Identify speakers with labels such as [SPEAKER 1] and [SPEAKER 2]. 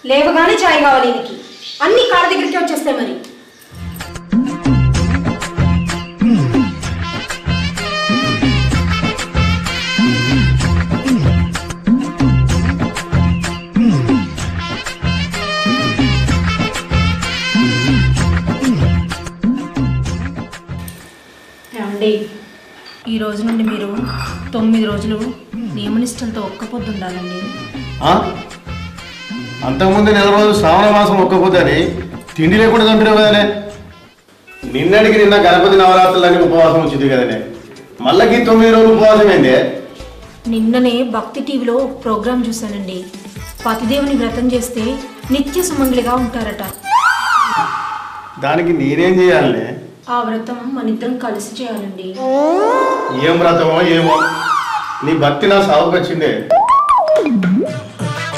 [SPEAKER 1] లేవగానే చాయ్ కావాలి నీకు. అన్ని కాళ్ళ దగ్గరికి వచ్చేస్తాయి మరి. ఈ రోజు నుండి మీరు 9 రోజులు నియమనిష్టలతో ఒక్క పొద్దు ఉండాలండి.
[SPEAKER 2] అంతకుముందు నెల రోజులు శ్రావణ మాసం ఒక్కపోతేని తిండి లేకుండా చంపినావు కదనే. నిన్నటికి నిన్న గణపతి నవరాత్రులని ఉపవాసం వచ్చింది కదనే. మళ్ళీ 9 రోజులు ఉపవాసం ఏందే?
[SPEAKER 1] నిన్ననే భక్తి టీవీలో ఒక ప్రోగ్రాం చూశానండి. పతిదేవుని వ్రతం చేస్తే నిత్య సుమంగళిగా ఉంటారట.
[SPEAKER 2] దానికి నేనేం చేయాలనే?
[SPEAKER 1] ఆ వ్రతం మన ఇద్దరం కలిసి చేయాలండి.
[SPEAKER 2] ఏం వ్రతమో ఏమో, నీ భక్తి నా సాగుకొచ్చిందే.